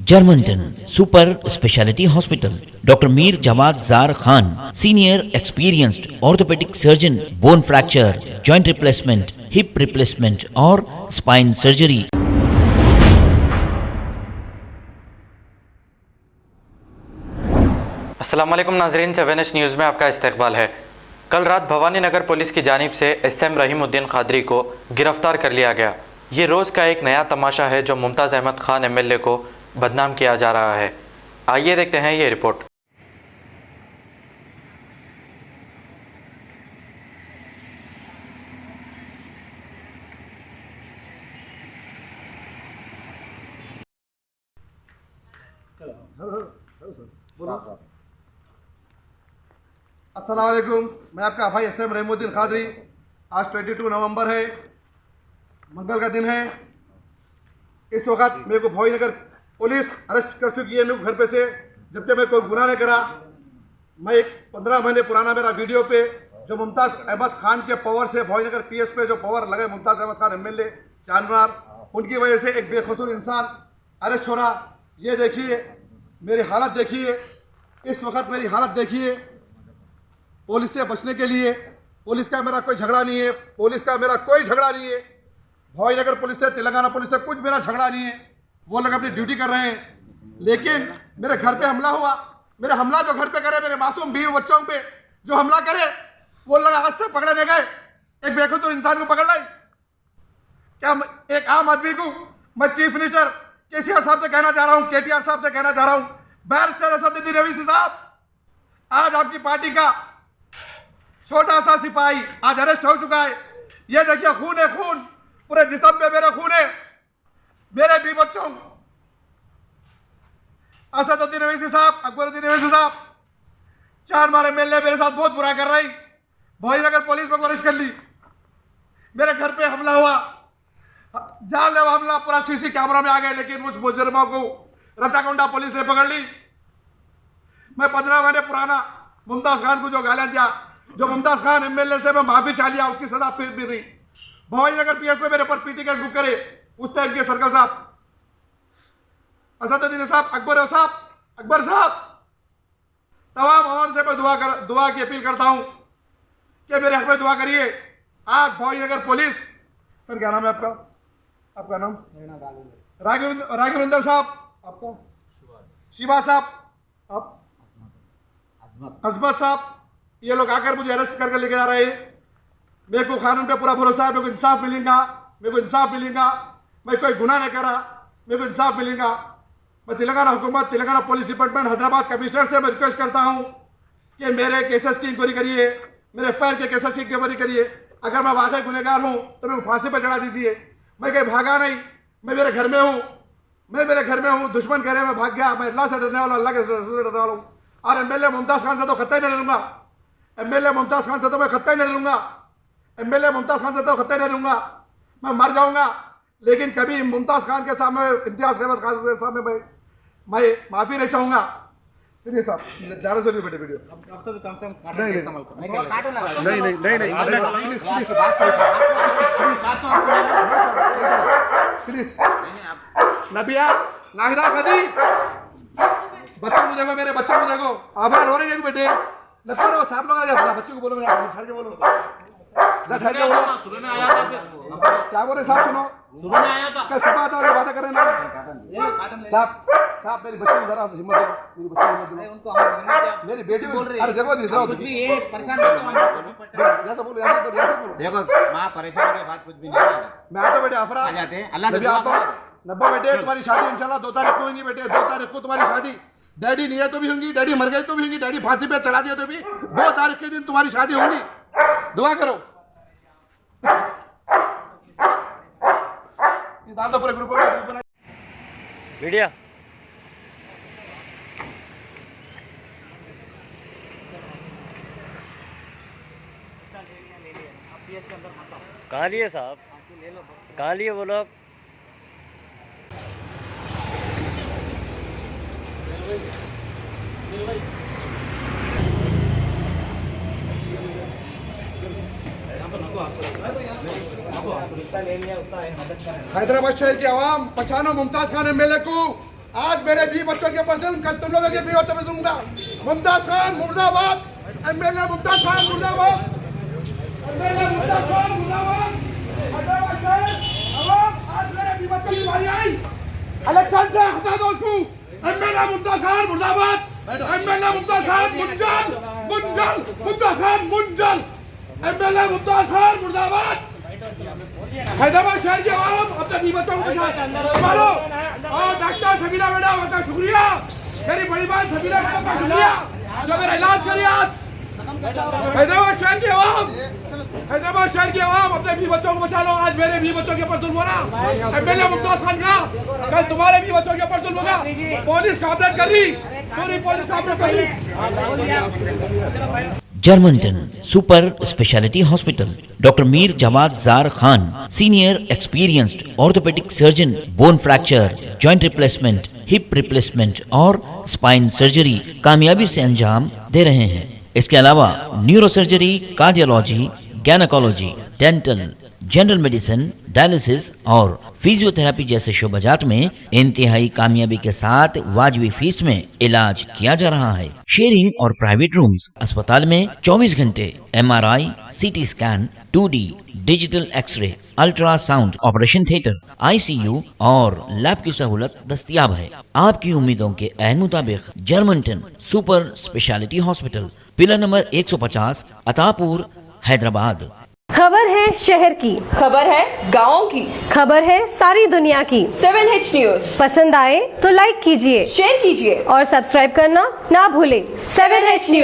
Germantown Super Speciality Hospital. Dr. Mir Jawad Zar Khan, senior experienced orthopedic surgeon, bone fracture, joint replacement, hip replacement or spine surgery. अस्सलाम वालेकुम नाज़रीन, 7H news में आपका इस्तकबाल है। कल रात भवानी नगर पुलिस की जानिब से SM रहीमुद्दीन कादरी को गिरफ्तार कर लिया गया। ये रोज़ का एक नया तमाशा है जो मुमताज़ अहमद खान MLA को बदनाम किया जा रहा है। आइए देखते हैं ये रिपोर्ट। अस्सलाम वालेकुम, मैं आपका भाई SM रहीमुद्दीन कादरी। आज 22 नवंबर है, मंगल का दिन है। इस वक्त मेरे को भवानी नगर पुलिस अरेस्ट कर चुकी है मेरे को घर पे से, जबकि मैं कोई गुनाह नहीं करा। मैं एक 15 महीने पुराना मेरा वीडियो पे जो मुमताज़ अहमद खान के पावर से भवानी नगर PS पे जो पावर लगे मुमताज़ अहमद खान MLA चांदमार, उनकी वजह से एक बेकसूर इंसान अरेस्ट हो रहा। ये देखिए मेरी हालत, देखिए इस वक्त मेरी हालत देखिए। पुलिस से बचने के लिए, पुलिस का मेरा कोई झगड़ा नहीं है, पुलिस का मेरा कोई झगड़ा नहीं है। भवानी नगर पुलिस से, तेलंगाना पुलिस से कुछ मेरा झगड़ा नहीं है। वो लोग अपनी ड्यूटी कर रहे हैं, लेकिन मेरे घर पे हमला हुआ। मेरे हमला जो घर पे करे, मेरे मासूम बीवी बच्चों पे जो हमला करे, वो लोग आज तक पकड़े नहीं गए। एक बेकसूर इंसान को पकड़ लाए क्या? एक आम आदमी को मैं चीफ मिनिस्टर KCR साहब से कहना चाह रहा हूँ, KTR साहब से कहना चाह रहा हूँ, बैरिस्टर असदुद्दीन ओवैसी साहब, आज आपकी पार्टी का छोटा सा सिपाही आज अरेस्ट हो चुका है। ये देखिए खून है, खून पूरे जिस्म पे मेरा खून है। मेरे भी बच्चों असदुद्दीन ओवैसी साहब, अकबरुद्दीन ओवैसी साहब, चांदमार MLA मेरे साथ बहुत बुरा कर रही। भवानी नगर पुलिस में अरेस्ट कर ली। मेरे घर पे हमला हुआ, जानलेवा हमला, पूरा CC कैमरा में आ गया, लेकिन मुझ मुजरिमों को रचाकोंडा पुलिस ने पकड़ ली। मैं 15 महीने पुराना मुमताज़ खान को जो गालियां दिया, जो मुमताज़ खान MLA से मैं माफी चाह लिया, उसकी सजा फिर भी रही। भवानी नगर PS पे मेरे पर PT केस बुक करे उस टाइम के सर्कल साहब, असदुद्दीन साहब, अकबर साहब, तमाम आवाम से मैं दुआ की अपील करता हूं कि मेरे हक में दुआ करिए। आज भवानी नगर पुलिस, सर क्या नाम है आपका? आपका नाम? राघवेंद्र साहब, आपका? शिवा साहब, आप? अजमत साहब, ये लोग आकर मुझे अरेस्ट करके लेके जा रहे हैं। मेरे को कानून पे पूरा भरोसा है, मेरे को इंसाफ मिलेगा, मेरे को इंसाफ मिलेगा। मैं कोई गुनाह नहीं करा, मेरे को इंसाफ मिलेगा। मैं तेलंगाना हुकूमत, Telangana police department, Hyderabad commissioner से मैं रिक्वेस्ट करता हूँ कि मेरे केसेस की इंक्वायरी करिए, मेरे FIR के केसेस की इंक्वायरी करिए। अगर मैं वाकई गुनहगार हूँ तो मेरे को फांसी पर चढ़ा दीजिए। मैं कहीं भागा नहीं, मैं मेरे घर में हूँ, मैं मेरे घर में हूँ। दुश्मन कह रहे मैं भाग गया, मैं अल्लाह से डरने वाला, अल्लाह के रसूल से डरने वाला हूँ। और MLA मुमताज़ खान से तो खत्ता ही नहीं डरूंगा। MLA मुमताज़ खान से तो मैं खत्ता ही नहीं डरूंगा। MLA मुमताज़ खान से तो खत्ता ही नहीं डरूंगा। मैं मर जाऊंगा, लेकिन कभी मुमताज़ खान के सामने, इम्तियाज़ अहमद खान के सामने मैं माफ़ी नहीं चाहूँगा। चलिए साहब, ज़्यादा से बेटे वीडियो अब तो कम से कम प्लीज नबिया नाहिदा कदी, बच्चों को देखो, मेरे बच्चों को देखो, आभार हो रही है बेटे। न करो साहब लोग आ जाए, बच्चों को बोलो, ठहर के बोलो, ठहर के बोलो। सुबह में आया था, फिर क्या बोल रहे साहब? सुनो, सुबह में आया था, कल सुबह आता है, बातें करें ना साहब। मेरी बच्ची को जरा हिम्मत दो, मेरी बच्ची को हिम्मत दो। उनको हम मेरी बेटी को, अरे देखो जी, कुछ भी ये परेशान मत हो, ऐसा बोलो, ऐसा बोलो। देखो माँ परेशानी के बाद कुछ भी नहीं होगा। मैं आता बेटे, अफरा आ जाते हैं, अल्लाह से नबी दुआ आता हूँ। करो। नब्बा बेटे, तुम्हारी शादी इंशाल्लाह 2 तारीख को होगी बेटे, 2 तारीख को तुम्हारी शादी। डैडी नहीं है तो भी होंगी, डैडी मर गए तो भी होंगी, डैडी फांसी पे चढ़ा दिया तो भी 2 तारीख के दिन तुम्हारी शादी होगी। दुआ करो। डाल दो पूरे ग्रुप में मीडिया कहाँ लिए साहब, कहाँ लिए वो लोग? हैदराबाद शहर की आवाम 95 मुमताज खान एमएलए को आज मेरे 20 बच्चों के पर्सन, कल तुम लोगों के 20 बच्चों में दूंगा। मुमताज खान मुर्दाबाद, एमएलए मुमताज खान मुर्दाबाद, एमएलए मुमताज खान मुर्दाबाद। आज मेरे 20 बच्चों की बारी आई, इलेक्शन से हटा दो उसको। एमएलए मुमताज खान मुर्दाबाद, एमएलए मुमताज खान मुंजल मुंजल, मुमताज खान मुंजल, एमएलए मुमताज खान मुर्दाबाद। हैदराबाद शहर के आवाम अपने 20 बच्चों को संभालो। और डॉक्टर सबीना मैडम आपका शुक्रिया, मेरी बड़ी बहन सबीना मैडम का शुक्रिया जो मेरा इलाज करिए आज। हैदराबाद शहर के आवाम, हैदराबाद शहर के आवाम अपने 20 बच्चों को बचा लो। आज मेरे 20 बच्चों के ऊपर जुल्म हो रहा, एमएलए मुमताज खान का, कल तुम्हारे 20 बच्चों के ऊपर जुल्म होगा। पुलिस कॉपरेट कर रही, पूरी पुलिस कॉपरेट कर रही। जर्मनटन super speciality hospital, doctor Mir Jamaat Zar Khan, senior experienced orthopaedic surgeon, bone fracture, joint replacement, hip replacement और स्पाइन सर्जरी कामयाबी से अंजाम दे रहे हैं। इसके अलावा neuro surgery, cardiology, gynaecology, dental, general medicine, dialysis और फिजियोथेरेपी जैसे शोबाजात में इंतहाई कामयाबी के साथ वाजबी फीस में इलाज किया जा रहा है। शेयरिंग और प्राइवेट रूम्स, अस्पताल में 24 घंटे MRI, CT scan, 2D digital X-ray, ultrasound, operation theatre, ICU और लैब की सहूलत दस्तयाब है। आपकी उम्मीदों के ऐन मुताबिक जर्मनटन super speciality hospital, pillar number 150, Attapur, Hyderabad. खबर है शहर की, खबर है गाँव की, खबर है सारी दुनिया की। 7H न्यूज पसंद आए तो लाइक कीजिए, शेयर कीजिए और सब्सक्राइब करना ना भूलें। 7H news.